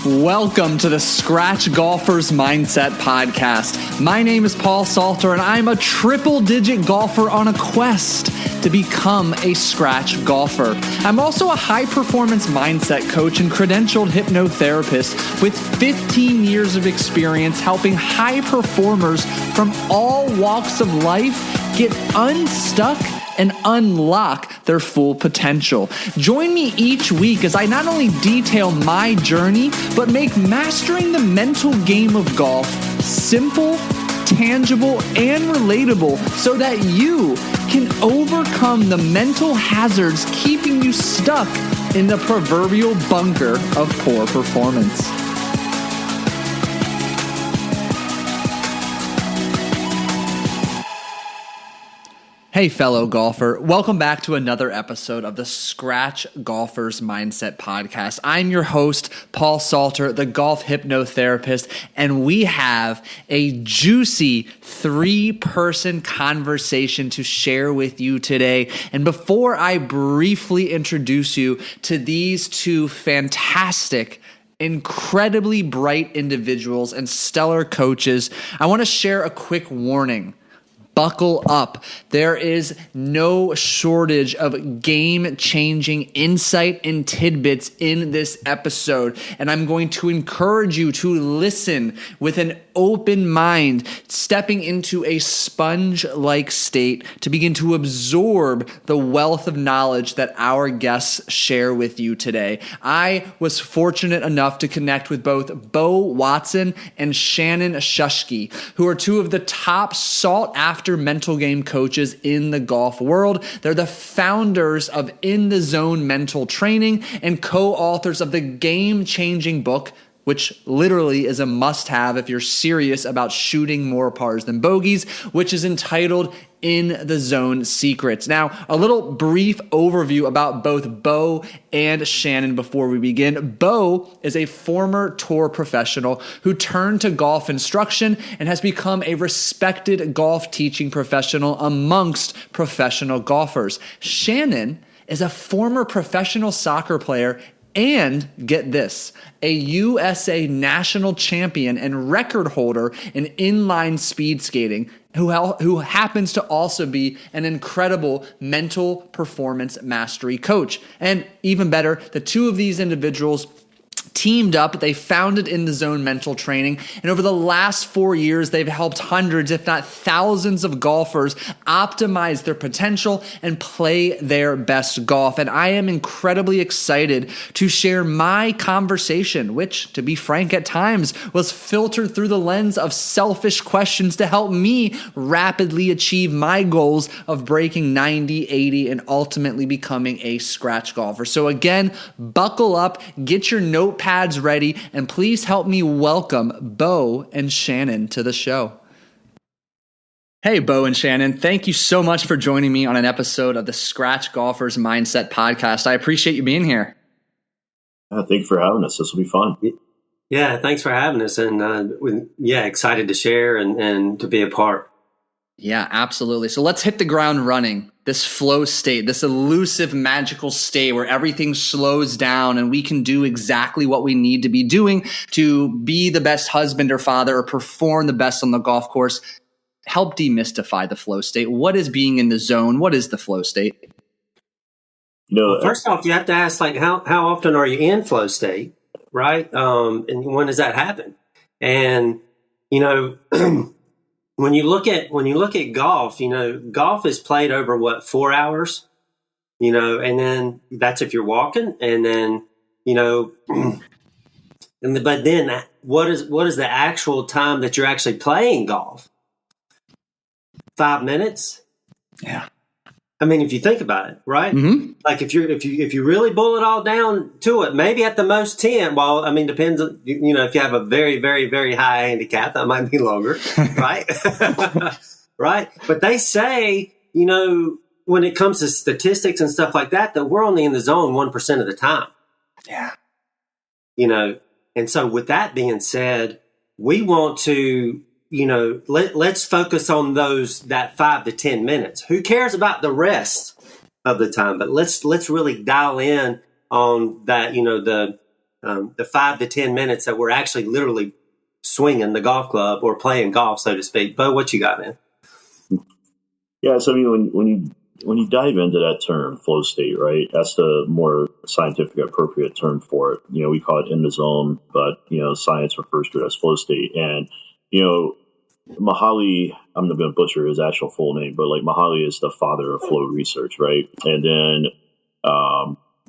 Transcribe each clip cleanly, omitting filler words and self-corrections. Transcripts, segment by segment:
Welcome to the Scratch Golfer's Mindset Podcast. My name is Paul Salter, and I'm a triple-digit golfer on a quest to become a scratch golfer. I'm also a high-performance mindset coach and credentialed hypnotherapist with 15 years of experience helping high performers from all walks of life get unstuck and unlock their full potential. Join me each week as I not only detail my journey, but make mastering the mental game of golf simple, tangible, and relatable so that you can overcome the mental hazards keeping you stuck in the proverbial bunker of poor performance. Hey, fellow golfer. Welcome back to another episode of the Scratch Golfer's Mindset Podcast. I'm your host, Paul Salter, the golf hypnotherapist, and we have a juicy 3-person conversation to share with you today. And before I briefly introduce you to these two fantastic, incredibly bright individuals and stellar coaches, I want to share a quick warning. Buckle up. There is no shortage of game-changing insight and tidbits in this episode, and I'm going to encourage you to listen with an open mind, stepping into a sponge-like state to begin to absorb the wealth of knowledge that our guests share with you today. I was fortunate enough to connect with both Watson and Shannon Shuskey, who are two of the top sought-after mental game coaches in the golf world. They're the founders of In the Zone Mental Training and co-authors of the game-changing book, which literally is a must-have if you're serious about shooting more pars than bogeys, which is entitled In the Zone Secrets. Now, a little brief overview about both Bo and Shannon before we begin. Bo is a former tour professional who turned to golf instruction and has become a respected golf teaching professional amongst professional golfers. Shannon is a former professional soccer player and, get this, a USA national champion and record holder in inline speed skating, who happens to also be an incredible mental performance mastery coach. And even better, the two of these individuals teamed up. They founded In the Zone Mental Training, and over the last 4 years, they've helped hundreds, if not thousands of golfers optimize their potential and play their best golf. And I am incredibly excited to share my conversation, which, to be frank, at times was filtered through the lens of selfish questions to help me rapidly achieve my goals of breaking 90, 80, and ultimately becoming a scratch golfer. So again, buckle up, get your notepads ready, and please help me welcome Bo and Shannon to the show. Hey, Bo and Shannon, thank you so much for joining me on an episode of the Scratch Golfer's Mindset Podcast. I appreciate you being here. Thank you for having us. This will be fun. Yeah, thanks for having us, and excited to share and to be a part. Yeah, absolutely. So let's hit the ground running. This flow state, this elusive, magical state where everything slows down and we can do exactly what we need to be doing to be the best husband or father or perform the best on the golf course. Help demystify the flow state. What is being in the zone? What is the flow state? First off, you have to ask, like, how often are you in flow state, right? And when does that happen? And, when you look at golf, golf is played over 4 hours, and then that's if you're walking, and then, but then what is the actual time that you're actually playing golf? 5 minutes? Yeah. I mean, if you think about it, right? Mm-hmm. Like if you really boil it all down to it, maybe at the most 10. Well, I mean, depends on, if you have a very, very, very high handicap, that might be longer, right? Right. But they say, when it comes to statistics and stuff like that we're only in the zone 1% of the time. Yeah. And so with that being said, we want to, let's focus on that 5 to 10 minutes. Who cares about the rest of the time? But let's really dial in on that, the 5 to 10 minutes that we're actually literally swinging the golf club or playing golf, so to speak. Bo, what you got, man? Yeah, so I mean, when you dive into that term, flow state, right? That's the more scientific appropriate term for it. We call it in the zone, but science refers to it as flow state. And Mihaly, I'm not going to butcher his actual full name, but like Mihaly is the father of flow research, right? And then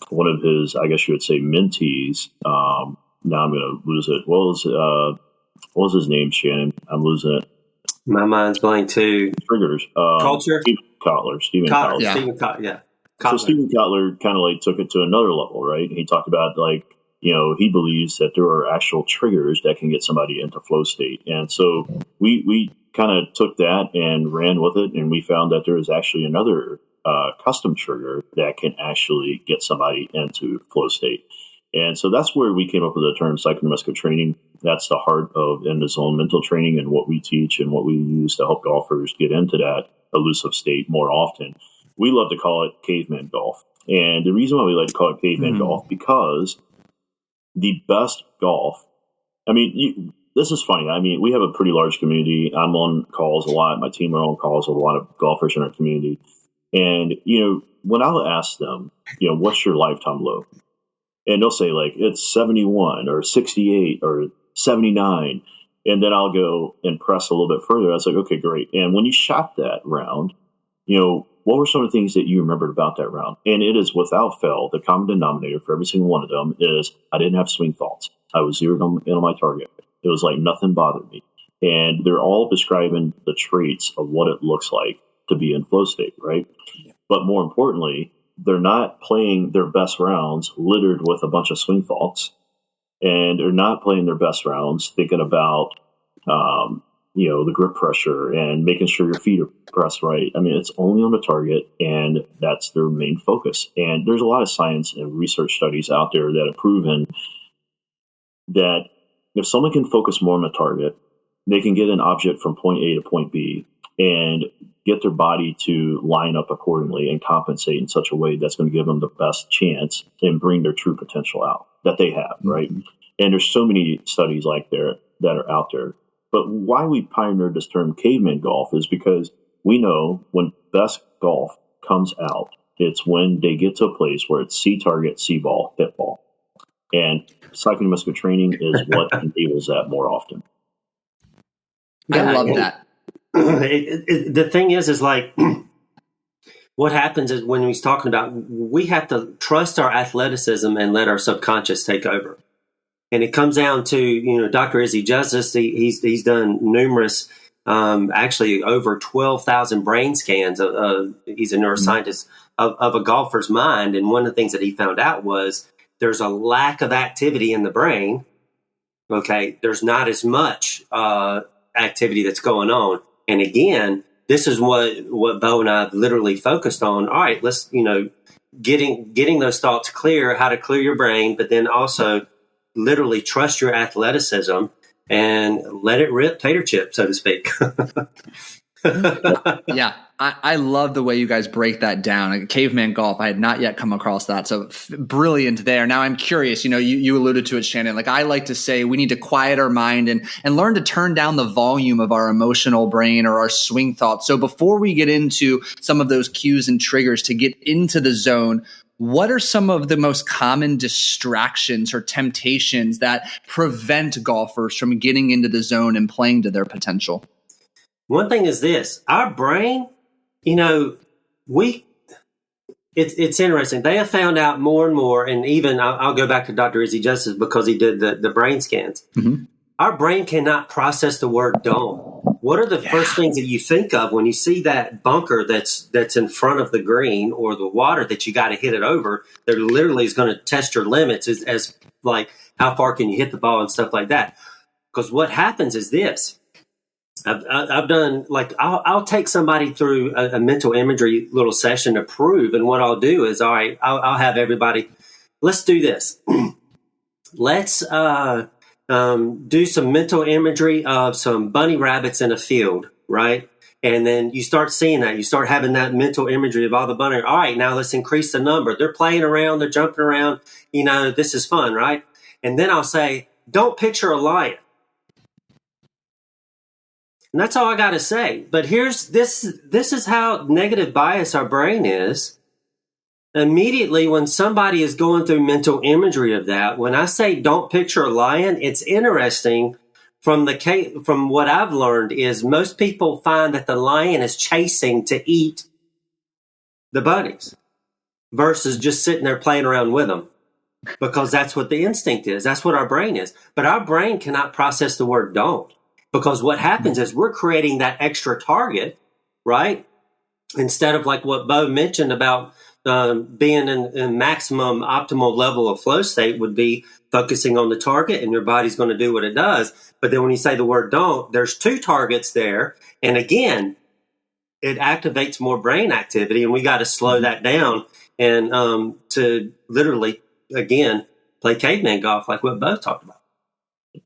one of his, I guess you would say, mentees. Now I'm going to lose it. What was his name, Shannon? I'm losing it. My mind's blank too. Triggers. Culture. Stephen Kotler. Yeah. Stephen Kotler, yeah. So Stephen Kotler kind of like took it to another level, right? He talked about he believes that there are actual triggers that can get somebody into flow state. And so we kind of took that and ran with it, and we found that there is actually another custom trigger that can actually get somebody into flow state. And so that's where we came up with the term psychoneuromuscular training. That's the heart of in the zone mental training and what we teach and what we use to help golfers get into that elusive state more often. We love to call it caveman golf. And the reason why we like to call it caveman golf, because the best golf, this is funny. We have a pretty large community. I'm on calls a lot. My team are on calls with a lot of golfers in our community. And, when I'll ask them, what's your lifetime low? And they'll say it's 71 or 68 or 79. And then I'll go and press a little bit further. I was like, okay, great. And when you shot that round, what were some of the things that you remembered about that round? And it is without fail, the common denominator for every single one of them is I didn't have swing thoughts. I was zeroed in on my target. It was like nothing bothered me. And they're all describing the traits of what it looks like to be in flow state, right? But more importantly, they're not playing their best rounds littered with a bunch of swing thoughts, and they're not playing their best rounds thinking about, the grip pressure and making sure your feet are pressed right. It's only on the target, and that's their main focus. And there's a lot of science and research studies out there that have proven that if someone can focus more on the target, they can get an object from point A to point B and get their body to line up accordingly and compensate in such a way that's going to give them the best chance and bring their true potential out that they have, right? And there's so many studies like that are out there. But why we pioneered this term caveman golf is because we know when best golf comes out, it's when they get to a place where it's see target, see ball, hit ball. And psychoneuromuscular training is what enables that more often. I love that. The thing is like what happens is when he's talking about we have to trust our athleticism and let our subconscious take over. And it comes down to, Dr. Izzy Justice, he's done numerous, actually over 12,000 brain scans. He's a neuroscientist of a golfer's mind. And one of the things that he found out was there's a lack of activity in the brain. Okay. There's not as much activity that's going on. And again, this is what Bo and I have literally focused on. All right, let's, getting those thoughts clear, how to clear your brain, but then also literally trust your athleticism and let it rip tater chip, so to speak. Yeah, I love the way you guys break that down. Caveman golf, I had not yet come across that. So brilliant there. Now I'm curious, you alluded to it, Shannon. Like I like to say we need to quiet our mind and learn to turn down the volume of our emotional brain or our swing thoughts. So before we get into some of those cues and triggers to get into the zone, what are some of the most common distractions or temptations that prevent golfers from getting into the zone and playing to their potential? One thing is this, our brain, it's interesting. They have found out more and more, and even I'll go back to Dr. Izzy Justice because he did the brain scans. Mm-hmm. Our brain cannot process the word dome. What are the first things that you think of when you see that bunker that's in front of the green or the water that you got to hit it over? That literally is going to test your limits as like how far can you hit the ball and stuff like that. Because what happens is this. I've done I'll take somebody through a mental imagery little session to prove, and what I'll do is I'll have everybody. Let's do this. Let's do some mental imagery of some bunny rabbits in a field, right? And then you start seeing that. You start having that mental imagery of all the bunny. All right, now let's increase the number. They're playing around. They're jumping around. This is fun, right? And then I'll say, don't picture a lion. And that's all I got to say. But this is how negative bias our brain is. Immediately when somebody is going through mental imagery of that, when I say don't picture a lion, it's interesting. From what I've learned is most people find that the lion is chasing to eat the bunnies versus just sitting there playing around with them, because that's what the instinct is. That's what our brain is. But our brain cannot process the word don't, because what happens is we're creating that extra target, right? Instead of like what Bo mentioned about being in maximum optimal level of flow state would be focusing on the target, and your body's going to do what it does. But then when you say the word don't, there's two targets there. And again, it activates more brain activity, and we got to slow that down and to literally, again, play caveman golf like what Bo talked about.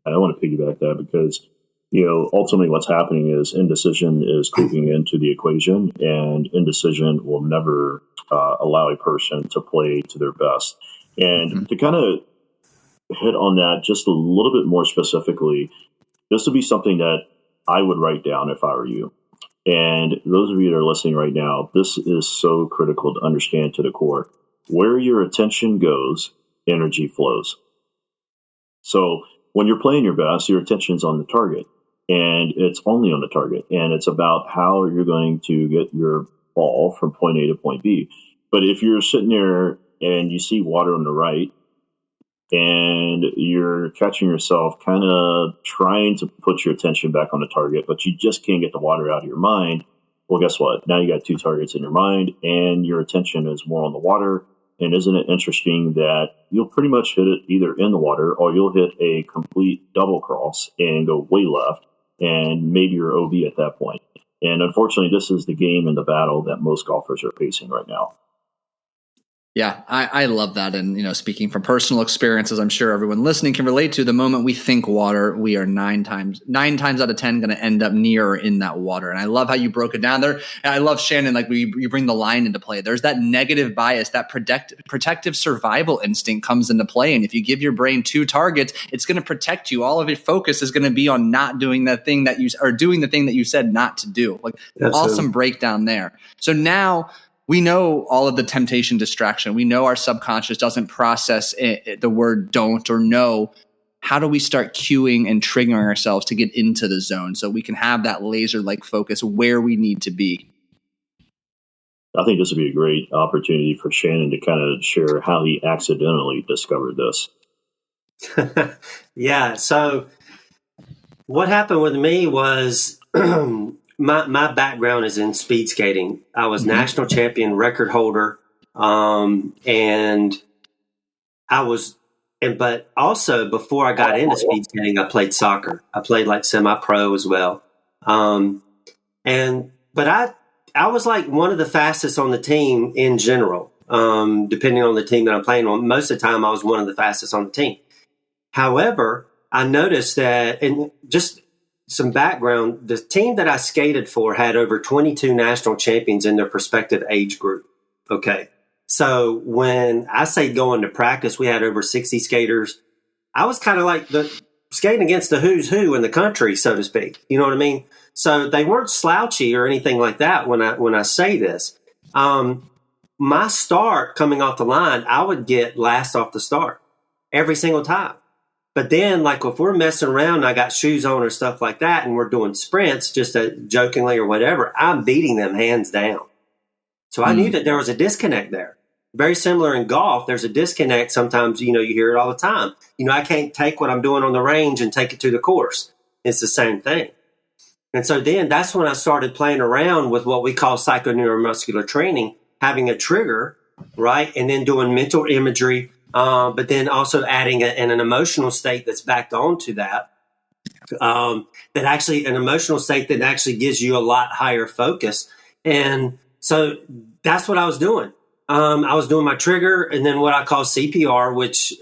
I want to piggyback that because, ultimately what's happening is indecision is creeping into the equation, and indecision will never allow a person to play to their best. And to kind of hit on that just a little bit more specifically, this would be something that I would write down if I were you. And those of you that are listening right now, this is so critical to understand to the core. Where your attention goes, energy flows. So when you're playing your best, your attention's on the target, and it's only on the target. And it's about how you're going to get your ball from point A to point B. But if you're sitting there and you see water on the right, and you're catching yourself kind of trying to put your attention back on the target, but you just can't get the water out of your mind, well, guess what? Now you got two targets in your mind, and your attention is more on the water. And isn't it interesting that you'll pretty much hit it either in the water, or you'll hit a complete double cross and go way left, and maybe you're OB at that point. And unfortunately, this is the game and the battle that most golfers are facing right now. Yeah, I love that. And, speaking from personal experiences, I'm sure everyone listening can relate to, the moment we think water, we are nine times out of 10 going to end up near or in that water. And I love how you broke it down there. And I love, Shannon, like you bring the line into play. There's that negative bias, that protective survival instinct comes into play. And if you give your brain two targets, it's going to protect you. All of your focus is going to be on not doing that thing doing the thing that you said not to do. Like, awesome breakdown there. So now we know all of the temptation distraction. We know our subconscious doesn't process the word don't or no. How do we start cueing and triggering ourselves to get into the zone so we can have that laser-like focus where we need to be? I think this would be a great opportunity for Shannon to kind of share how he accidentally discovered this. Yeah. So what happened with me was my background is in speed skating. I was national champion, record holder, but also before I got into speed skating, I played soccer. I played like semi-pro as well, but I was like one of the fastest on the team in general. Depending on the team that I'm playing on, most of the time I was one of the fastest on the team. However, I noticed that, and just some background, the team that I skated for had over 22 national champions in their respective age group. Okay. So when I say going to practice, we had over 60 skaters. I was kind of like skating against the who's who in the country, so to speak. You know what I mean? So they weren't slouchy or anything like that when I say this. My start coming off the line, I would get last off the start every single time. But then, like, if we're messing around and I got shoes on or stuff like that, and we're doing sprints just jokingly or whatever, I'm beating them hands down. So I knew that there was a disconnect there. Very similar in golf. There's a disconnect. Sometimes, you hear it all the time. I can't take what I'm doing on the range and take it to the course. It's the same thing. And so then that's when I started playing around with what we call psychoneuromuscular training, having a trigger, right? And then doing mental imagery, but then also adding an emotional state that's backed onto that. That actually an emotional state that actually gives you a lot higher focus. And so that's what I was doing. I was doing my trigger and then what I call CPR, which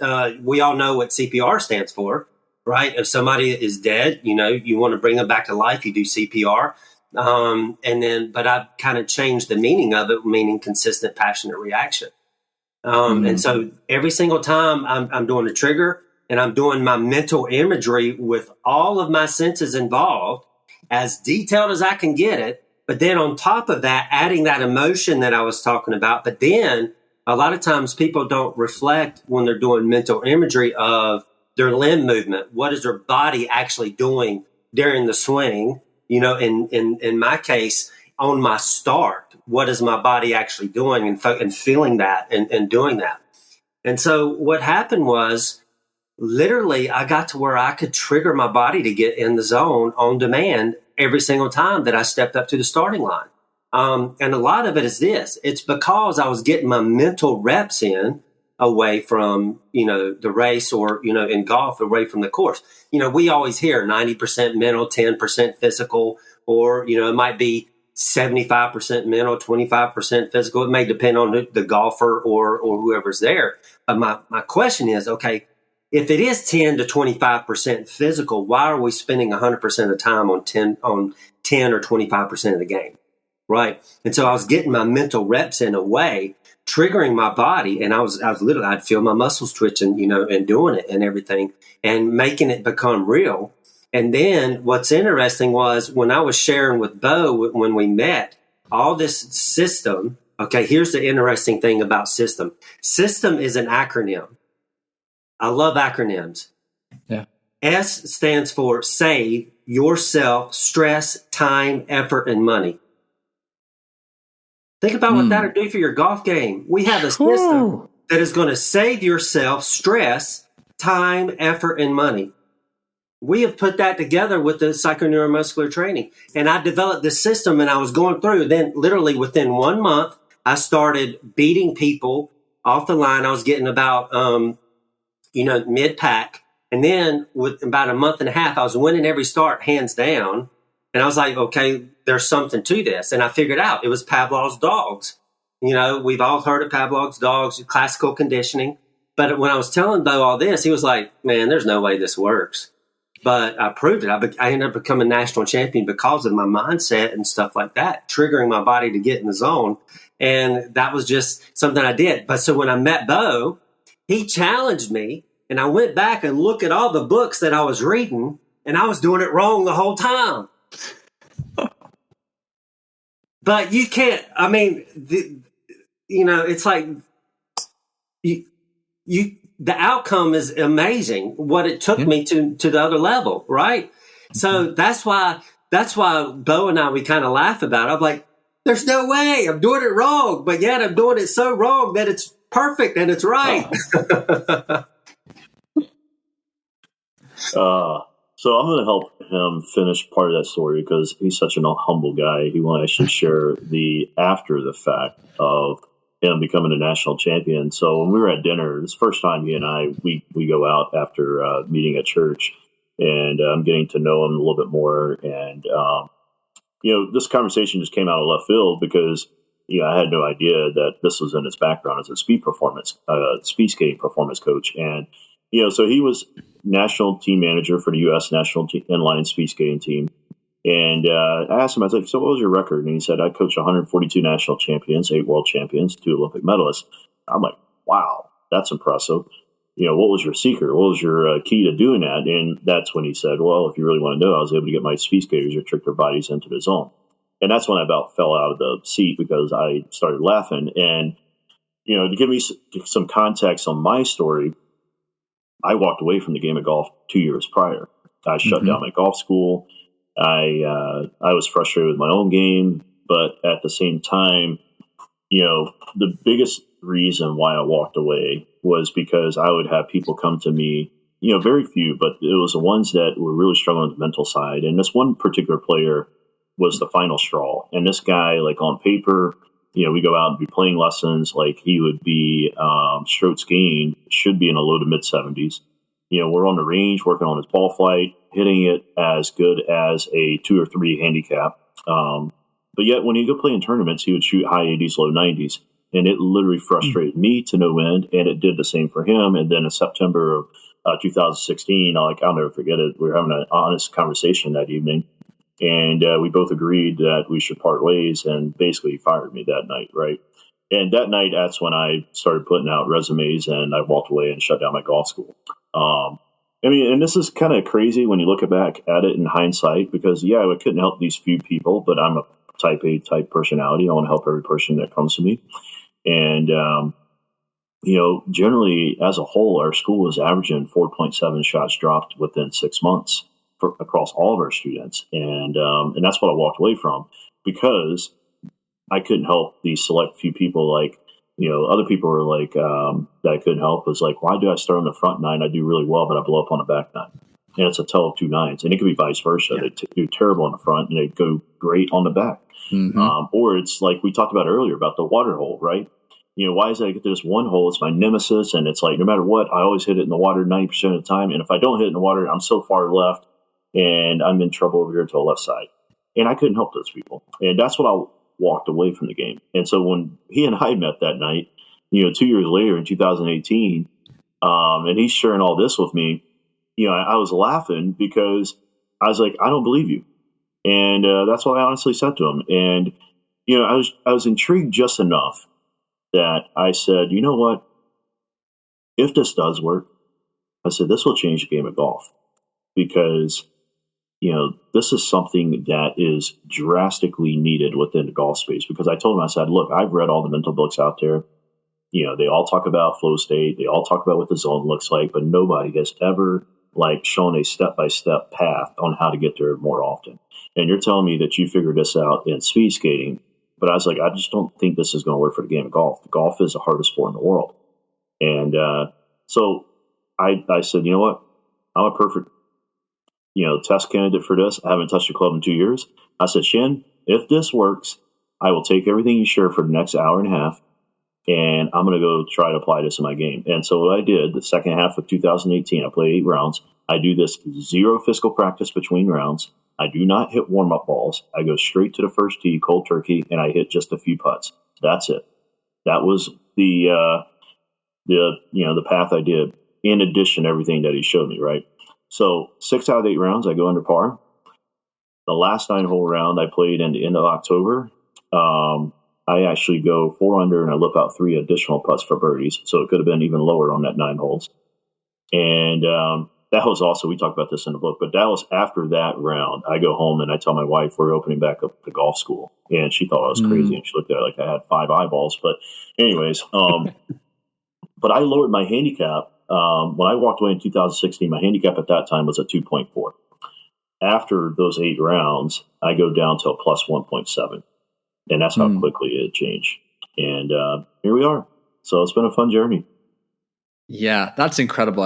we all know what CPR stands for, right? If somebody is dead, you want to bring them back to life, you do CPR. But I've kind of changed the meaning of it, meaning consistent, passionate reaction. And so every single time I'm doing a trigger, and I'm doing my mental imagery with all of my senses involved, as detailed as I can get it. But then on top of that, adding that emotion that I was talking about. But then a lot of times people don't reflect when they're doing mental imagery of their limb movement. What is their body actually doing during the swing? You know, in my case, on my start, what is my body actually doing and feeling that and doing that? And so what happened was, literally, I got to where I could trigger my body to get in the zone on demand every single time that I stepped up to the starting line. And a lot of it is this. It's because I was getting my mental reps in away from, you know, the race, or, you know, in golf, away from the course. You know, we always hear 90% mental, 10% physical, or, you know, it might be 75% mental, 25% physical. It may depend on the golfer or whoever's there. But my question is, okay, if it is 10 to 25% physical, why are we spending 100% of the time on 10 or 25% of the game? Right. And so I was getting my mental reps in a way, triggering my body. And I was literally, I'd feel my muscles twitching, you know, and doing it and everything and making it become real. And then what's interesting was when I was sharing with Bo, when we met, all this system. Okay, here's the interesting thing about system. System is an acronym. I love acronyms. Yeah. S stands for save yourself stress, time, effort, and money. Think about what that'll do for your golf game. We have a system that is going to save yourself stress, time, effort, and money. We have put that together with the psychoneuromuscular training. And I developed this system, and I was going through. Then literally within 1 month, I started beating people off the line. I was getting about, mid-pack. And then with about a month and a half, I was winning every start, hands down. And I was like, okay, there's something to this. And I figured out it was Pavlov's dogs. You know, we've all heard of Pavlov's dogs, classical conditioning. But when I was telling Bo all this, he was like, man, there's no way this works. But I proved it. I ended up becoming national champion because of my mindset and stuff like that, triggering my body to get in the zone. And that was just something I did. But so when I met Bo, he challenged me, and I went back and looked at all the books that I was reading, and I was doing it wrong the whole time. But you can't, I mean, it's like the outcome is amazing. What it took me to the other level, right? So that's why Bo and I, we kind of laugh about it. I'm like, there's no way I'm doing it wrong, but yet I'm doing it so wrong that it's perfect and it's right. So I'm going to help him finish part of that story because he's such an humble guy. He won't actually share the after the fact of him becoming a national champion. So when we were at dinner, this first time he and I, we go out after meeting at church, and I'm getting to know him a little bit more. And, this conversation just came out of left field because, I had no idea that this was in his background as a speed skating performance coach. And, so he was national team manager for the U.S. national inline speed skating team. And I asked him, I was like, so what was your record? And he said, I coached 142 national champions, 8 world champions, 2 Olympic medalists. I'm like, wow, that's impressive. What was your secret? What was your key to doing that? And that's when he said, well, if you really want to know, I was able to get my speed skaters to trick their bodies into the zone. And that's when I about fell out of the seat because I started laughing. And, to give me some context on my story, I walked away from the game of golf 2 years prior. I shut down my golf school. I was frustrated with my own game, but at the same time, the biggest reason why I walked away was because I would have people come to me, very few, but it was the ones that were really struggling with the mental side. And this one particular player was the final straw. And this guy, like on paper, we go out and be playing lessons, like he would be strokes gained, should be in the low to mid 70s. We're on the range working on his ball flight, hitting it as good as a 2 or 3 handicap. But yet when he go play in tournaments, he would shoot high 80s, low 90s. And it literally frustrated me to no end. And it did the same for him. And then in September of 2016, I'll never forget it. We were having an honest conversation that evening. And we both agreed that we should part ways, and basically he fired me that night, right? And that night, that's when I started putting out resumes, and I walked away and shut down my golf school. I mean, and this is kind of crazy when you look back at it in hindsight, because yeah, I couldn't help these few people, but I'm a type A type personality. I want to help every person that comes to me. And, generally as a whole, our school is averaging 4.7 shots dropped within 6 months across all of our students. And that's what I walked away from, because I couldn't help these select few people. Like, other people were like, that I couldn't help was like, why do I start on the front nine? I do really well, but I blow up on the back nine. And it's a tell of two nines. And it could be vice versa. Yeah. They do terrible on the front and they go great on the back. Mm-hmm. Or it's like we talked about earlier about the water hole, right? Why is that I get to this one hole? It's my nemesis. And it's like, no matter what, I always hit it in the water 90% of the time. And if I don't hit it in the water, I'm so far left and I'm in trouble over here to the left side. And I couldn't help those people. And that's what I walked away from the game. And so when he and I met that night, 2 years later in 2018, and he's sharing all this with me, I was laughing because I was like, I don't believe you. And that's what I honestly said to him. And, I was intrigued just enough that I said, you know what? If this does work, I said, this will change the game of golf, because, this is something that is drastically needed within the golf space. Because I told him, I said, look, I've read all the mental books out there. They all talk about flow state. They all talk about what the zone looks like, but nobody has ever shown a step-by-step path on how to get there more often. And you're telling me that you figured this out in speed skating, but I was like, I just don't think this is going to work for the game of golf. Golf is the hardest sport in the world. And so I said, you know what? I'm a perfect, test candidate for this. I haven't touched a club in 2 years. I said, Shin, if this works, I will take everything you share for the next hour and a half, and I'm going to go try to apply this in my game. And so what I did, the second half of 2018, I played 8 rounds. I do this 0 physical practice between rounds. I do not hit warm-up balls. I go straight to the first tee, cold turkey, and I hit just a few putts. That's it. That was the path I did, in addition to everything that he showed me, right? So 6 out of 8 rounds, I go under par. The last 9-hole round I played in the end of October. I actually go 4 under and I lip out 3 additional putts for birdies. So it could have been even lower on that 9 holes. And that was also, we talked about this in the book, but that was after that round. I go home and I tell my wife we're opening back up the golf school. And she thought I was crazy. And she looked at it like I had 5 eyeballs. But anyways, but I lowered my handicap. When I walked away in 2016, my handicap at that time was a 2.4. After those 8 rounds, I go down to a plus 1.7. And that's how quickly it changed. And here we are. So it's been a fun journey. Yeah, that's incredible.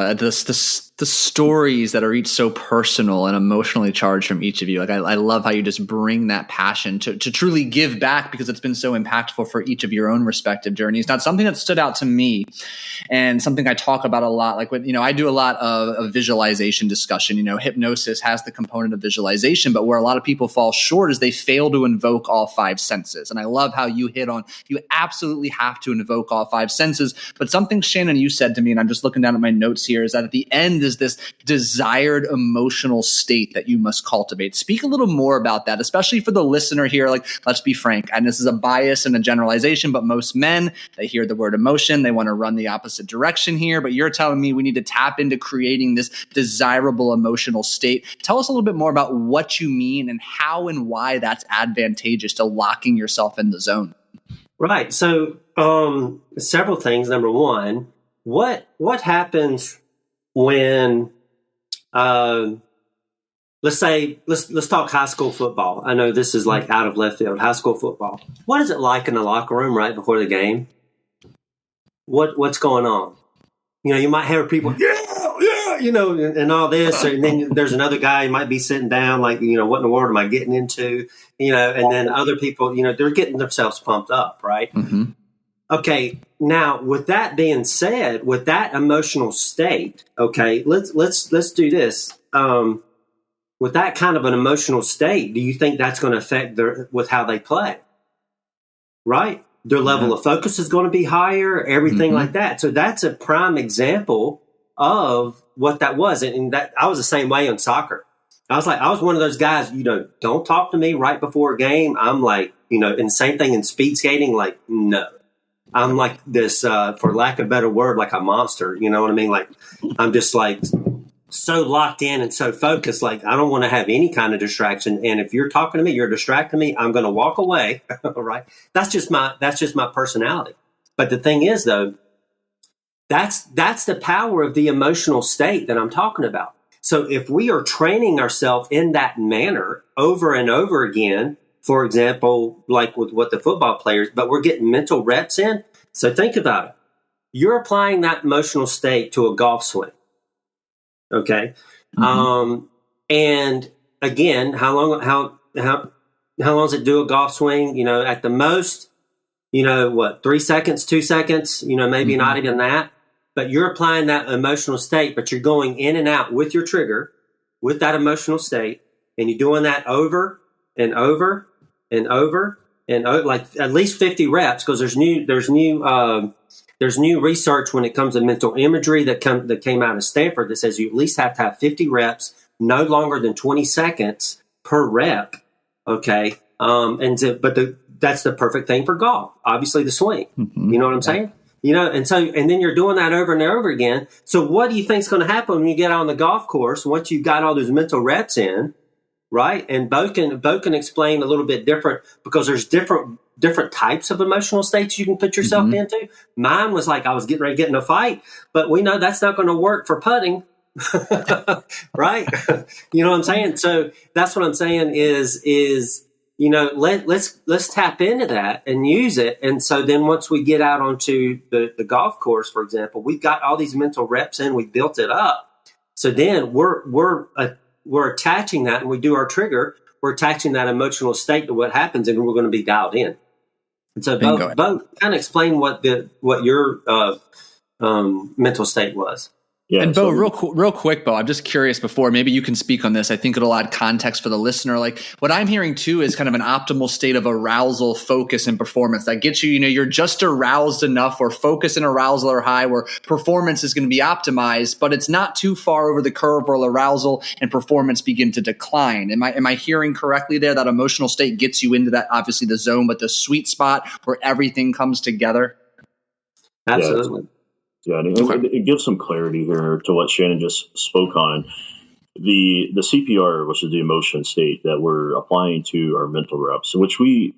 The stories that are each so personal and emotionally charged from each of you. Like I love how you just bring that passion to truly give back, because it's been so impactful for each of your own respective journeys. Now, something that stood out to me and something I talk about a lot, like when, I do a lot of visualization discussion. Hypnosis has the component of visualization, but where a lot of people fall short is they fail to invoke all 5 senses. And I love how you hit on, you absolutely have to invoke all 5 senses. But something, Shannon, you said to me, and I'm just looking down at my notes here, is that at the end is this desired emotional state that you must cultivate. Speak a little more about that, especially for the listener here. Like, let's be frank, and this is a bias and a generalization, but most men, they hear the word emotion, they want to run the opposite direction here. But you're telling me we need to tap into creating this desirable emotional state. Tell us a little bit more about what you mean and how and why that's advantageous to locking yourself in the zone. Right. So, several things. Number one, what happens when, let's talk high school football. I know this is like out of left field. High school football. What is it like in the locker room right before the game? What's going on? You might hear people, and all this, and then there's another guy who might be sitting down, like, what in the world am I getting into? And then other people, they're getting themselves pumped up, right? Mm-hmm. Okay. Now, with that being said, with that emotional state, okay, let's do this. With that kind of an emotional state, do you think that's going to affect with how they play? Right? Their level of focus is going to be higher, everything like that. So that's a prime example of what that was. And that I was the same way in soccer. I was one of those guys, don't talk to me right before a game. I'm like, and same thing in speed skating, like, no. I'm like this, for lack of a better word, like a monster. You know what I mean? Like I'm just like so locked in and so focused. Like I don't want to have any kind of distraction. And if you're talking to me, you're distracting me, I'm going to walk away. Right? That's just my personality. But the thing is, though, that's the power of the emotional state that I'm talking about. So if we are training ourselves in that manner over and over again, for example, like with what the football players, but we're getting mental reps in. So think about it. You're applying that emotional state to a golf swing. Okay. Mm-hmm. And again, how long does it do a golf swing? You know, at the most, 3 seconds, 2 seconds, maybe mm-hmm. not even that. But you're applying that emotional state, but you're going in and out with your trigger, with that emotional state, and you're doing that over and over and over and over, like at least 50 reps, because there's new research when it comes to mental imagery that came out of Stanford that says you at least have to have 50 reps, no longer than 20 seconds per rep. Okay, that's the perfect thing for golf. Obviously, the swing. Mm-hmm. You know what I'm saying? And then you're doing that over and over again. So what do you think is going to happen when you get on the golf course once you've got all those mental reps in, right? And Bo can explain a little bit different, because there's different types of emotional states you can put yourself mm-hmm. into. Mine was like I was getting ready to get in a fight, but we know that's not going to work for putting, right? You know what I'm saying? So that's what I'm saying is let's tap into that and use it. And so then once we get out onto the golf course, for example, we've got all these mental reps in, we built it up. So then we're attaching that, and we do our trigger. We're attaching that emotional state to what happens, and we're going to be dialed in. And so Bo, kind of explain what your mental state was. Yeah, and Bo, real quick, Bo, I'm just curious before, maybe you can speak on this. I think it'll add context for the listener. Like what I'm hearing too is kind of an optimal state of arousal, focus, and performance that gets you, you're just aroused enough, or focus and arousal are high, where performance is going to be optimized, but it's not too far over the curve where arousal and performance begin to decline. Am I hearing correctly there? That emotional state gets you into that, obviously the zone, but the sweet spot where everything comes together? Absolutely. Yeah, and it gives some clarity here to what Shannon just spoke on. The CPR, which is the emotion state that we're applying to our mental reps, which we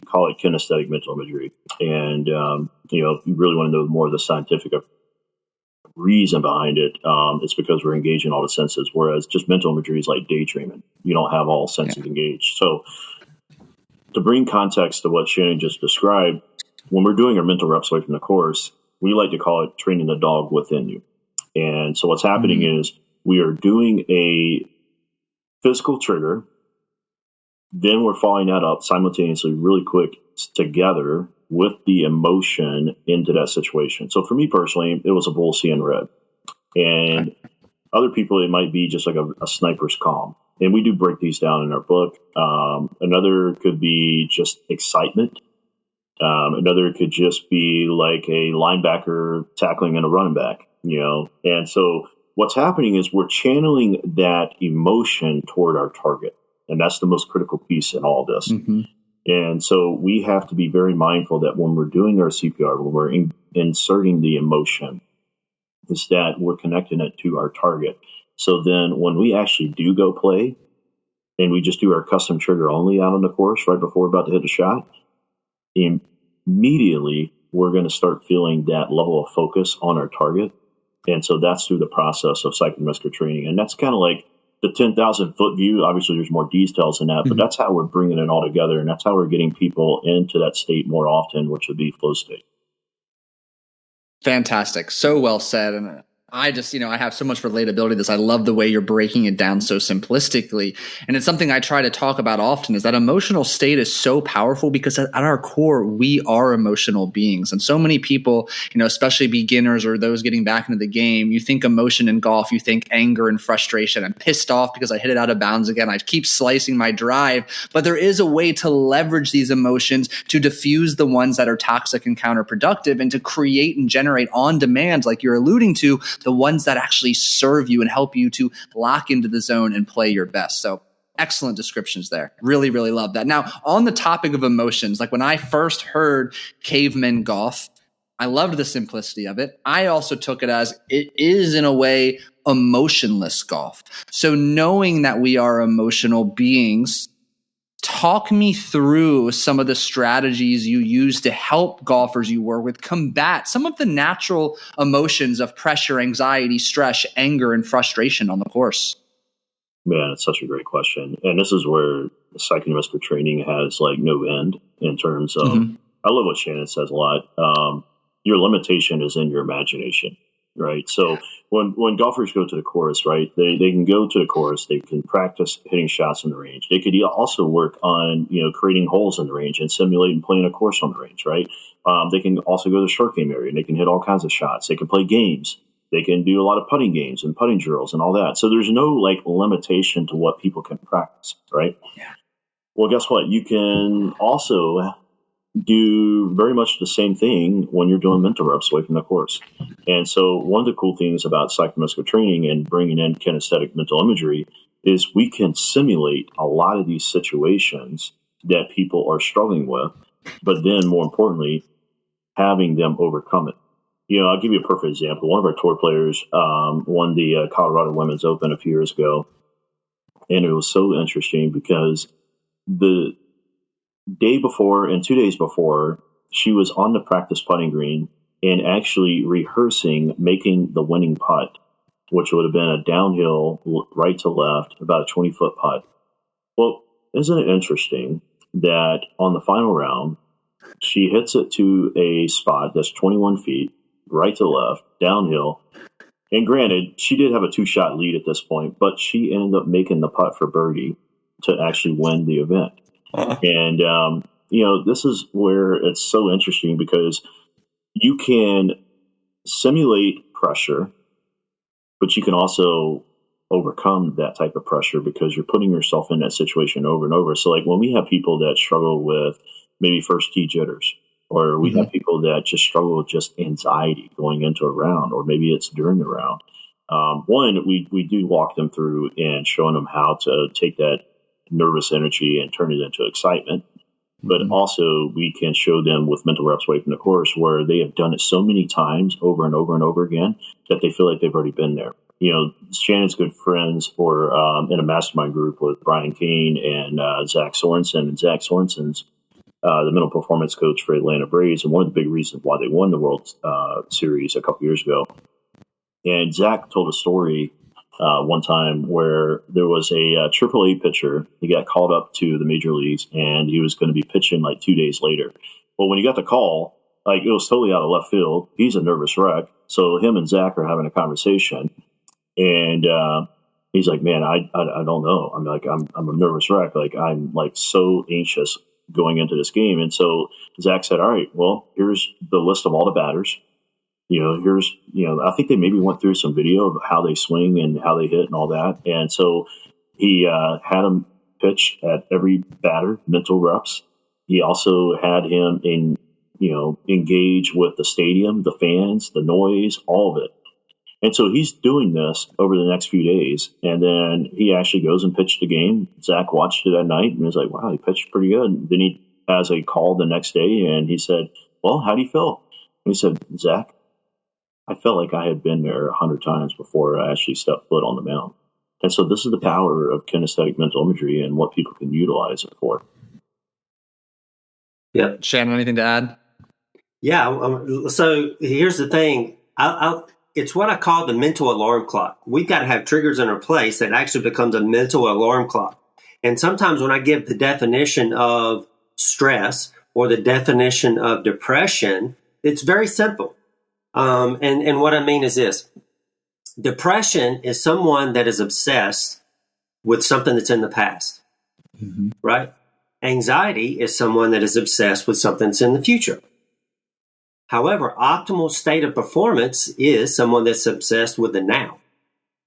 call it kinesthetic mental imagery. And, if you really want to know more of the scientific reason behind it, it's because we're engaging all the senses, whereas just mental imagery is like daydreaming. You don't have all senses engaged. So to bring context to what Shannon just described, when we're doing our mental reps away from the course, we like to call it training the dog within you. And so what's happening is we are doing a physical trigger, then we're following that up simultaneously really quick together with the emotion into that situation. So for me personally, it was a bull seeing red. And other people, it might be just like a sniper's calm. And we do break these down in our book. Another could be just excitement. Another could just be like a linebacker tackling in a running back, And so what's happening is we're channeling that emotion toward our target. And that's the most critical piece in all this. Mm-hmm. And so we have to be very mindful that when we're doing our CPR, when we're inserting the emotion, is that we're connecting it to our target. So then when we actually do go play and we just do our custom trigger only out on the course right before we're about to hit a shot, immediately we're going to start feeling that level of focus on our target. And so that's through the process of psychoneuromuscular training. And that's kind of like the 10,000 foot view. Obviously there's more details in that, but that's how we're bringing it all together. And that's how we're getting people into that state more often, which would be flow state. Fantastic. So well said. And I just, I have so much relatability to this. I love the way you're breaking it down so simplistically. And it's something I try to talk about often, is that emotional state is so powerful because at our core, we are emotional beings. And so many people, especially beginners or those getting back into the game, you think emotion in golf, you think anger and frustration. I'm pissed off because I hit it out of bounds again. I keep slicing my drive. But there is a way to leverage these emotions to diffuse the ones that are toxic and counterproductive, and to create and generate on demand, like you're alluding to, the ones that actually serve you and help you to lock into the zone and play your best. So excellent descriptions there. Really, really love that. Now, on the topic of emotions, like when I first heard Caveman golf, I loved the simplicity of it. I also took it as it is, in a way, emotionless golf. So knowing that we are emotional beings, talk me through some of the strategies you use to help golfers you work with combat some of the natural emotions of pressure, anxiety, stress, anger, and frustration on the course. Man, it's such a great question. And this is where psychoneuromuscular training has like no end in terms of, I love what Shannon says a lot. Your limitation is in your imagination, right? So when golfers go to the course, right, they can go to the course, they can practice hitting shots in the range. They could also work on, creating holes in the range and simulating playing a course on the range, right? They can also go to the short game area and they can hit all kinds of shots. They can play games. They can do a lot of putting games and putting drills and all that. So there's no like limitation to what people can practice, right? Yeah. Well, guess what? You can also do very much the same thing when you're doing mental reps away from the course. And so one of the cool things about psychoneuromuscular training and bringing in kinesthetic mental imagery is we can simulate a lot of these situations that people are struggling with, but then more importantly, having them overcome it. I'll give you a perfect example. One of our tour players won the Colorado Women's Open a few years ago. And it was so interesting because the day before and 2 days before, she was on the practice putting green and actually rehearsing making the winning putt, which would have been a downhill right to left, about a 20-foot putt. Well, isn't it interesting that on the final round, she hits it to a spot that's 21 feet, right to left, downhill. And granted, she did have a 2-shot lead at this point, but she ended up making the putt for birdie to actually win the event. And, this is where it's so interesting because you can simulate pressure, but you can also overcome that type of pressure because you're putting yourself in that situation over and over. So like when we have people that struggle with maybe first tee jitters, or we have people that just struggle with just anxiety going into a round, or maybe it's during the round. We do walk them through and showing them how to take that nervous energy and turn it into excitement. But also we can show them with mental reps away from the course where they have done it so many times over and over and over again that they feel like they've already been there. Shannon's good friends were in a mastermind group with Brian Kane and Zach Sorensen. And Zach Sorensen's the mental performance coach for Atlanta Braves, and one of the big reasons why they won the World Series a couple years ago. And Zach told a story one time where there was a AAA pitcher. He got called up to the major leagues, and he was going to be pitching like 2 days later. Well, when he got the call, like it was totally out of left field. He's a nervous wreck. So him and Zach are having a conversation, and he's like, "Man, I don't know. I'm a nervous wreck. Like I'm like so anxious going into this game." And so Zach said, "All right, well, here's the list of all the batters. I think they maybe went through some video of how they swing and how they hit and all that." And so he had him pitch at every batter, mental reps. He also had him engage with the stadium, the fans, the noise, all of it. And so he's doing this over the next few days. And then he actually goes and pitched the game. Zach watched it that night and was like, "Wow, he pitched pretty good." And then he has a call the next day and he said, "Well, how do you feel?" And he said, "Zach, I felt like I had been there 100 times before I actually stepped foot on the mound." And so this is the power of kinesthetic mental imagery and what people can utilize it for. Yeah. Shannon, anything to add? Yeah. So here's the thing. It's what I call the mental alarm clock. We've got to have triggers in our place that actually becomes a mental alarm clock. And sometimes when I give the definition of stress or the definition of depression, it's very simple. And what I mean is this. Depression is someone that is obsessed with something that's in the past, right? Anxiety is someone that is obsessed with something that's in the future. However, optimal state of performance is someone that's obsessed with the now.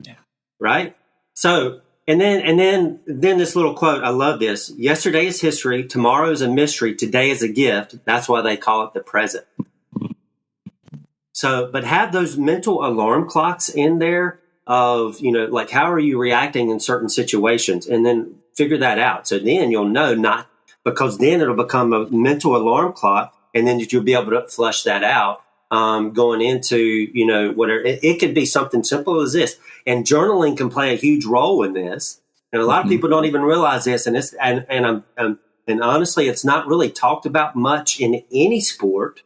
Yeah. Right? So, and then this little quote, I love this. Yesterday is history, tomorrow is a mystery, today is a gift. That's why they call it the present. So, but have those mental alarm clocks in there of, like how are you reacting in certain situations, and then figure that out. So then you'll know because then it'll become a mental alarm clock. And then you'll be able to flush that out going into, whatever. It could be something simple as this. And journaling can play a huge role in this. And a lot of people don't even realize this. And honestly, it's not really talked about much in any sport,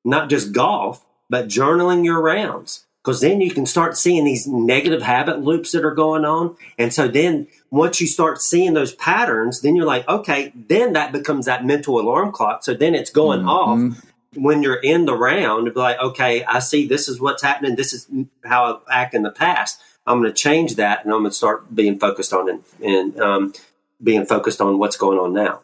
not just golf, but journaling your rounds. Because then you can start seeing these negative habit loops that are going on. And so then once you start seeing those patterns, then you're like, okay, then that becomes that mental alarm clock. So then it's going off when you're in the round. Like, okay, I see this is what's happening. This is how I've acted in the past. I'm going to change that, and I'm going to start being focused on it and being focused on what's going on now.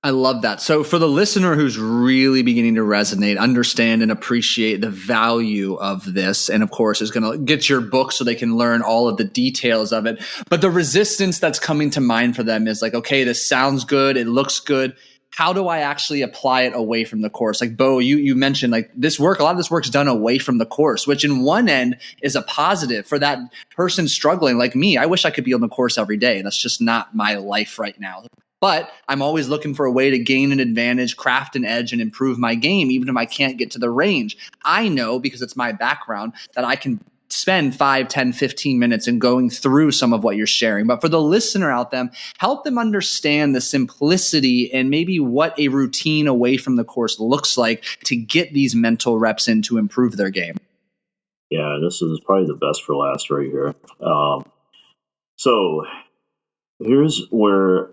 I love that. So for the listener who's really beginning to resonate, understand and appreciate the value of this, and of course is going to get your book so they can learn all of the details of it. But the resistance that's coming to mind for them is like, okay, this sounds good. It looks good. How do I actually apply it away from the course? Like, Bo, you mentioned like this work, a lot of this work's done away from the course, which in one end is a positive for that person struggling like me. I wish I could be on the course every day. That's just not my life right now. But I'm always looking for a way to gain an advantage, craft an edge, and improve my game, even if I can't get to the range. I know, because it's my background, that I can spend 5, 10, 15 minutes in going through some of what you're sharing. But for the listener out there, help them understand the simplicity and maybe what a routine away from the course looks like to get these mental reps in to improve their game. Yeah, this is probably the best for last right here. So here's where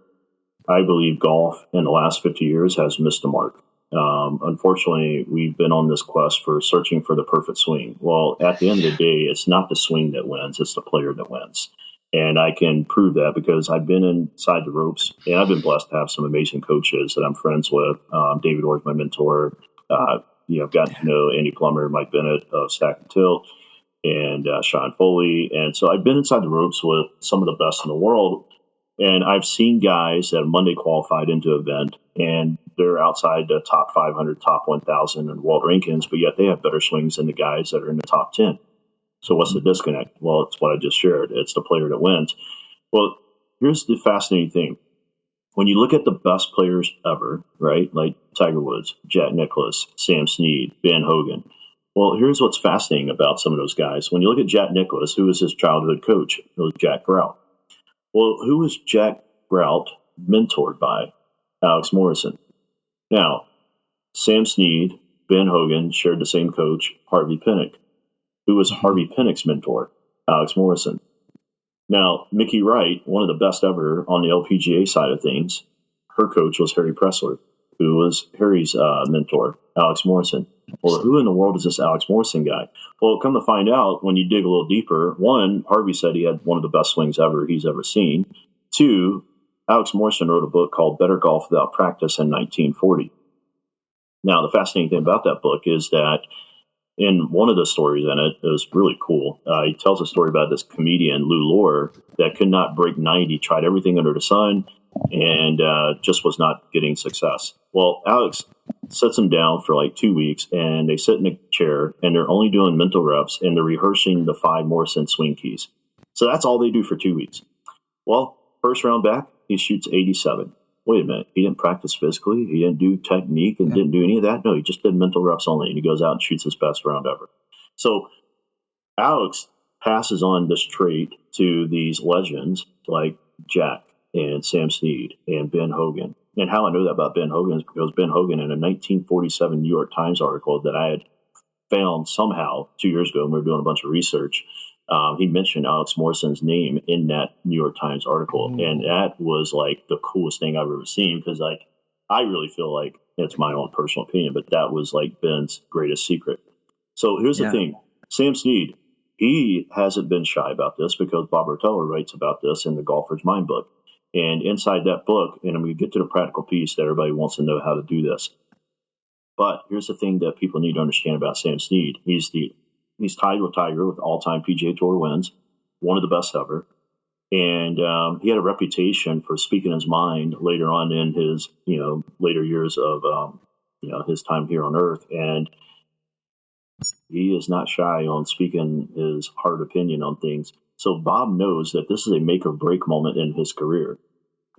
I believe golf in the last 50 years has missed the mark. Unfortunately, we've been on this quest for searching for the perfect swing. Well, at the end of the day, it's not the swing that wins, it's the player that wins. And I can prove that because I've been inside the ropes, and I've been blessed to have some amazing coaches that I'm friends with. David Orr's my mentor. I've gotten to know Andy Plummer, Mike Bennett of Stack and Tilt, and Sean Foley. And so I've been inside the ropes with some of the best in the world. And I've seen guys that Monday qualified into an event, and they're outside the top 500, top 1,000 in world rankings, but yet they have better swings than the guys that are in the top 10. So what's the disconnect? Well, it's what I just shared. It's the player that wins. Well, here's the fascinating thing. When you look at the best players ever, right, like Tiger Woods, Jack Nicklaus, Sam Snead, Ben Hogan. Well, here's what's fascinating about some of those guys. When you look at Jack Nicklaus, who was his childhood coach? It was Jack Grout. Well, who was Jack Grout mentored by? Alex Morrison. Now, Sam Snead, Ben Hogan shared the same coach, Harvey Pinnock. Who was Harvey Pinnock's mentor? Alex Morrison. Now, Mickey Wright, one of the best ever on the LPGA side of things, her coach was Harry Pressler, who was Harry's mentor, Alex Morrison. Well, who in the world is this Alex Morrison guy? Well, come to find out, when you dig a little deeper, one, Harvey said he had one of the best swings he's ever seen. Two, Alex Morrison wrote a book called Better Golf Without Practice in 1940. Now, the fascinating thing about that book is that in one of the stories in it, it was really cool. He tells a story about this comedian, Lou Lore, that could not break 90, tried everything under the sun, and just was not getting success. Well, Alex sets them down for like 2 weeks, and they sit in a chair, and they're only doing mental reps, and they're rehearsing the 5 Morrison swing keys. So that's all they do for 2 weeks. Well, first round back, he shoots 87. Wait a minute, he didn't practice physically, he didn't do technique, and didn't do any of that? No, he just did mental reps only, and he goes out and shoots his best round ever. So Alex passes on this trait to these legends like Jack and Sam Snead and Ben Hogan. And how I know that about Ben Hogan is because Ben Hogan, in a 1947 New York Times article that I had found somehow 2 years ago when we were doing a bunch of research, he mentioned Alex Morrison's name in that New York Times article. And that was like the coolest thing I've ever seen, because like I really feel like, it's my own personal opinion, but that was like Ben's greatest secret. So here's the thing. Sam Snead, he hasn't been shy about this because Bob Rotella writes about this in the Golfer's Mind book. And inside that book, and we get to the practical piece that everybody wants to know how to do this. But here's the thing that people need to understand about Sam Snead. He's tied with Tiger with all-time PGA Tour wins, one of the best ever. And he had a reputation for speaking his mind later on in his, later years of, his time here on Earth. And he is not shy on speaking his hard opinion on things. So Bob knows that this is a make or break moment in his career.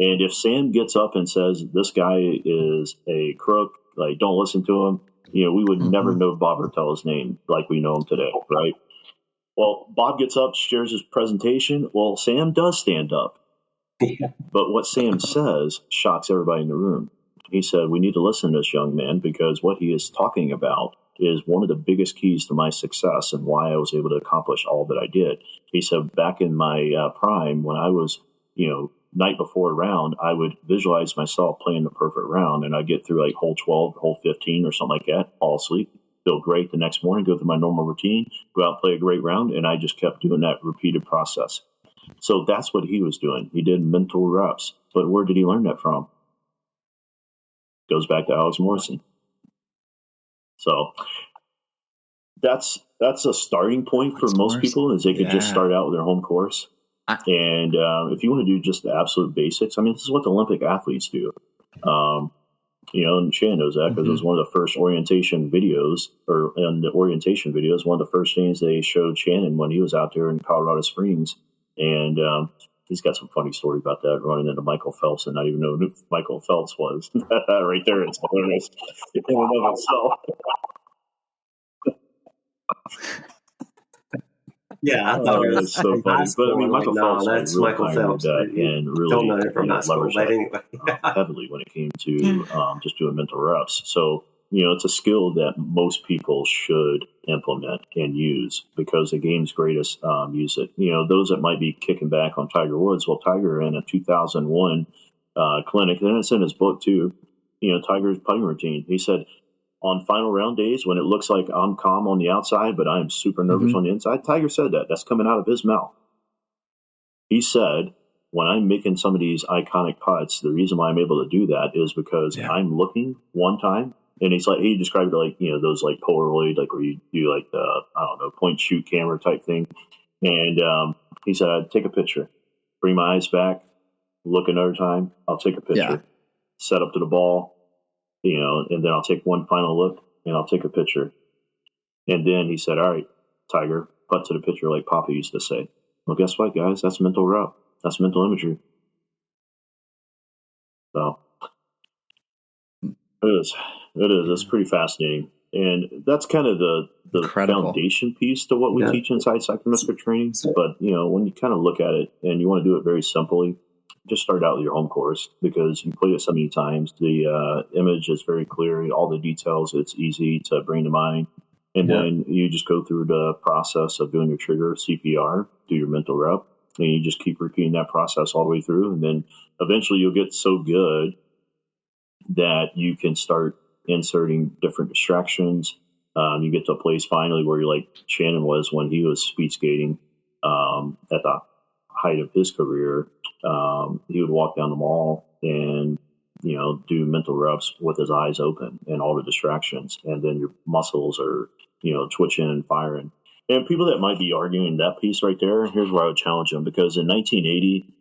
And if Sam gets up and says, this guy is a crook, like, don't listen to him, we would never know Bob Bertella's name like we know him today, right? Well, Bob gets up, shares his presentation. Well, Sam does stand up. Yeah. But what Sam says shocks everybody in the room. He said, we need to listen to this young man because what he is talking about is one of the biggest keys to my success and why I was able to accomplish all that I did. He said, back in my prime, when I was, night before a round, I would visualize myself playing the perfect round, and I'd get through like hole 12, hole 15 or something like that, fall asleep, feel great the next morning, go through my normal routine, go out and play a great round, and I just kept doing that repeated process. So that's what he was doing. He did mental reps. But where did he learn that from? Goes back to Alex Morrison. So that's a starting point for most people, is they could just start out with their home course. And if you want to do just the absolute basics, this is what the Olympic athletes do. And Shannon knows that because it was one of the first orientation videos, one of the first things they showed Shannon when he was out there in Colorado Springs. And he's got some funny story about that, running into Michael Phelps and not even know who Michael Phelps was. Right there, it's hilarious in and of itself. Yeah, I thought it was so funny. But Michael Phelps, that's Michael Phelps, and really don't know it from high school, but anyway, heavily when it came to just doing mental reps. So it's a skill that most people should implement and use because the game's greatest use it. Those that might be kicking back on Tiger Woods. Well, Tiger in a 2001 clinic, and it's in his book too. Tiger's putting routine. He said, on final round days, when it looks like I'm calm on the outside, but I'm super nervous on the inside, Tiger said that. That's coming out of his mouth. He said, when I'm making some of these iconic putts, the reason why I'm able to do that is because I'm looking one time, and he described it like, those like Polaroid, like where you do like the, point shoot camera type thing. And he said, I'd take a picture, bring my eyes back, look another time, I'll take a picture, set up to the ball, and then I'll take one final look and I'll take a picture. And then he said, all right, Tiger, putt to the picture like Papa used to say. Well, guess what, guys? That's mental rep. That's mental imagery. So it is. It's pretty fascinating. And that's kind of the foundation piece to what we teach inside psychomuscular training. But, when you kind of look at it and you want to do it very simply, just start out with your home course because you play it so many times. The image is very clear. All the details, it's easy to bring to mind. And then you just go through the process of doing your trigger, CPR, do your mental rep, and you just keep repeating that process all the way through. And then eventually you'll get so good that you can start inserting different distractions. You get to a place finally where you're like Shannon was when he was speed skating at the height of his career. He would walk down the mall and do mental reps with his eyes open and all the distractions, and then your muscles are twitching and firing. And people that might be arguing that piece right there, here's where I would challenge them, because in 1980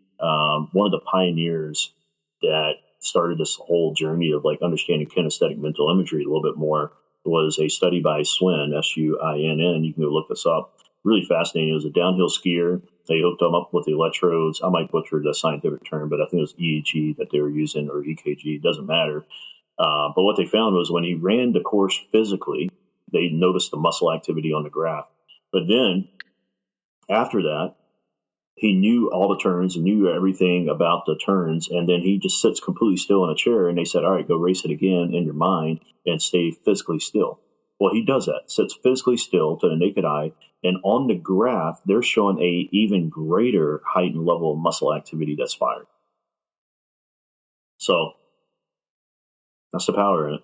one of the pioneers that started this whole journey of like understanding kinesthetic mental imagery a little bit more was a study by Swinn, Suinn. You can go look this up. Really fascinating. It was a downhill skier. They hooked him up with the electrodes. I might butcher the scientific term, but I think it was EEG that they were using, or EKG. It doesn't matter. But what they found was when he ran the course physically, they noticed the muscle activity on the graph. But then after that, he knew all the turns and knew everything about the turns. And then he just sits completely still in a chair. And they said, all right, go race it again in your mind and stay physically still. Well, he does that, sits physically still to the naked eye. And on the graph, they're showing a even greater heightened level of muscle activity that's fired. So that's the power in it.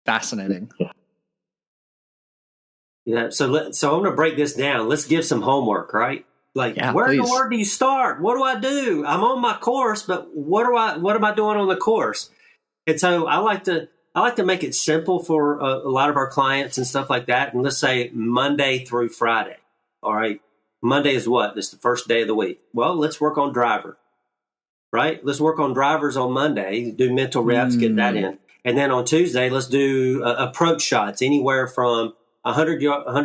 Fascinating. Yeah. So I'm going to break this down. Let's give some homework, right? Like, where in the world do you start? What do I do? I'm on my course, but what am I doing on the course? And so I like to make it simple for a lot of our clients and stuff like that. And let's say Monday through Friday. All right. Monday is what? It's the first day of the week. Well, let's work on driver, right? Let's work on drivers on Monday, do mental reps, get that in. And then on Tuesday, let's do approach shots anywhere from 100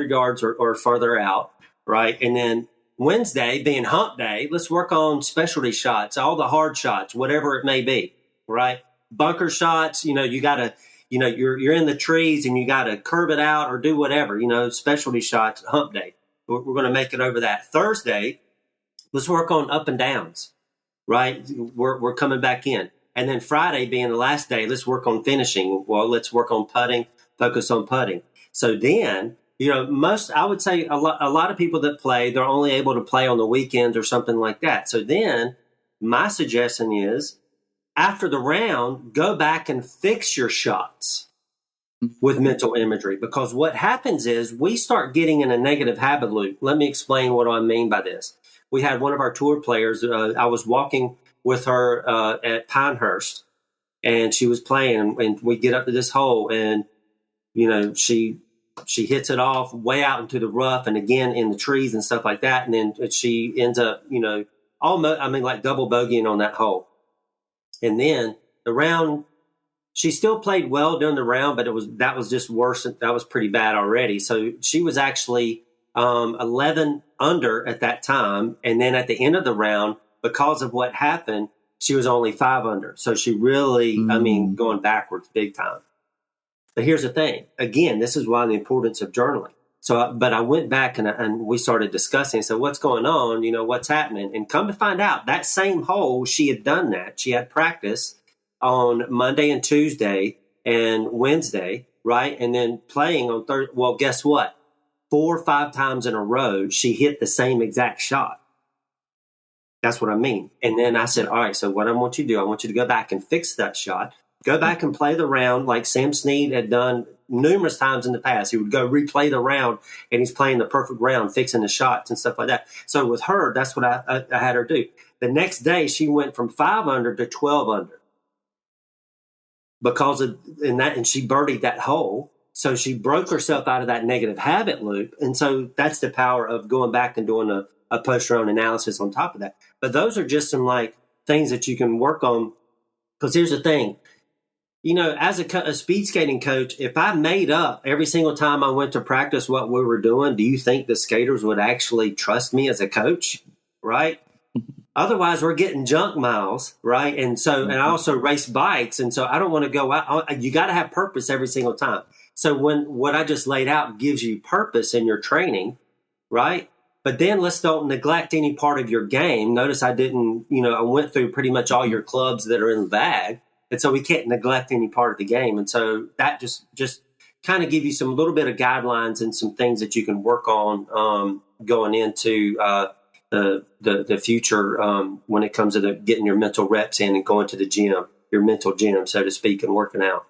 yards or further out, right? And then Wednesday, being hump day, let's work on specialty shots, all the hard shots, whatever it may be, right? bunker shots, you got to, you're in the trees and you got to curve it out or do whatever, specialty shots, hump day. We're going to make it over that. Thursday, let's work on up and downs, right? We're coming back in. And then Friday being the last day, let's work on finishing. Well, let's work on putting, focus on putting. So then, I would say a lot of people that play, they're only able to play on the weekends or something like that. So then my suggestion is after the round, go back and fix your shots with mental imagery, because what happens is we start getting in a negative habit loop. Let me explain what I mean by this. We had one of our tour players. I was walking with her at Pinehurst, and she was playing, and we get up to this hole, and she hits it off way out into the rough, and again in the trees and stuff like that, and then she ends up almost like double bogeying on that hole. And then the round, she still played well during the round, but that was just worse. That was pretty bad already. So she was actually 11 under at that time. And then at the end of the round, because of what happened, she was only 5 under. So she really, going backwards big time. But here's the thing. Again, this is why the importance of journaling. But I went back and we started discussing. So what's going on? What's happening? And come to find out, that same hole, she had done that. She had practice on Monday and Tuesday and Wednesday, right? And then playing on Thursday. Well, guess what? 4 or 5 times in a row, she hit the same exact shot. That's what I mean. And then I said, all right, so what I want you to do, I want you to go back and fix that shot. Go back and play the round like Sam Snead had done numerous times in the past. He would go replay the round, and he's playing the perfect round, fixing the shots and stuff like that. So with her, that's what I had her do. The next day, she went from 5 under to 12 under because of that, and she birdied that hole. So she broke herself out of that negative habit loop. And so that's the power of going back and doing a post-round analysis on top of that. But those are just some things that you can work on. Because here's the thing. As a speed skating coach, if I made up every single time I went to practice what we were doing, do you think the skaters would actually trust me as a coach? Right? Otherwise, we're getting junk miles, right? And so, and I also race bikes. And so I don't want to go out. You got to have purpose every single time. So what I just laid out gives you purpose in your training, right? But then let's don't neglect any part of your game. Notice I didn't, I went through pretty much all your clubs that are in the bag. And so we can't neglect any part of the game. And so that just kind of give you some little bit of guidelines and some things that you can work on going into the future when it comes to getting your mental reps in and going to the gym, your mental gym, so to speak, and working out.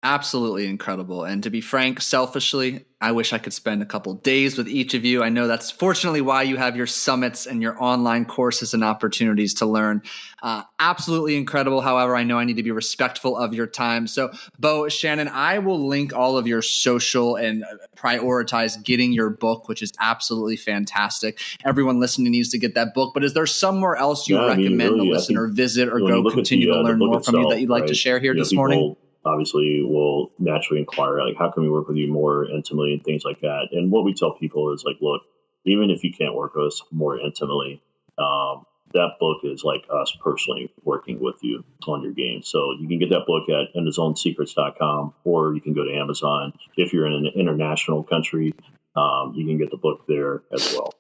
Absolutely incredible. And to be frank, selfishly, I wish I could spend a couple days with each of you. I know that's fortunately why you have your summits and your online courses and opportunities to learn. Absolutely incredible. However, I know I need to be respectful of your time. So, Bo, Shannon, I will link all of your social and prioritize getting your book, which is absolutely fantastic. Everyone listening needs to get that book. But is there somewhere else you recommend the listener visit or go continue to learn more from you that you'd like to share here this morning? Obviously will naturally inquire, how can we work with you more intimately and things like that. And what we tell people is look, even if you can't work with us more intimately, that book is like us personally working with you on your game. So you can get that book at endozonsecrets.com, or you can go to Amazon. If you're in an international country, you can get the book there as well.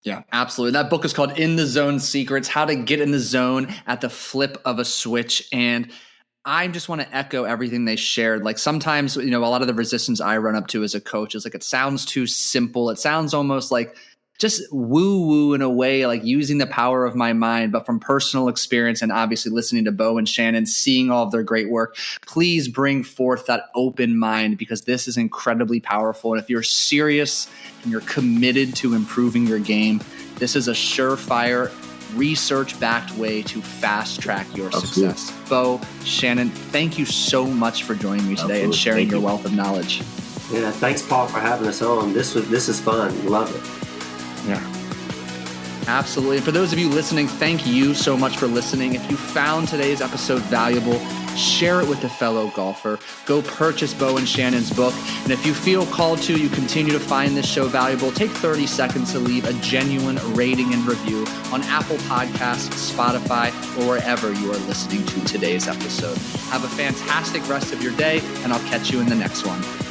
Yeah, absolutely. That book is called In the Zone Secrets, How to Get in the Zone at the Flip of a Switch. And I just want to echo everything they shared. Sometimes, a lot of the resistance I run up to as a coach is it sounds too simple. It sounds almost like just woo-woo in a way, using the power of my mind. But from personal experience and obviously listening to Bo and Shannon, seeing all of their great work, please bring forth that open mind, because this is incredibly powerful. And if you're serious and you're committed to improving your game, this is a surefire, research-backed way to fast-track your success. Bo, Shannon, thank you so much for joining me today and sharing your wealth of knowledge. Yeah, thanks, Paul, for having us on. This is fun. Love it. Yeah. Absolutely. And for those of you listening, thank you so much for listening. If you found today's episode valuable, share it with a fellow golfer. Go purchase Bo and Shannon's book. And if you feel called to, you continue to find this show valuable, take 30 seconds to leave a genuine rating and review on Apple Podcasts, Spotify, or wherever you are listening to today's episode. Have a fantastic rest of your day, and I'll catch you in the next one.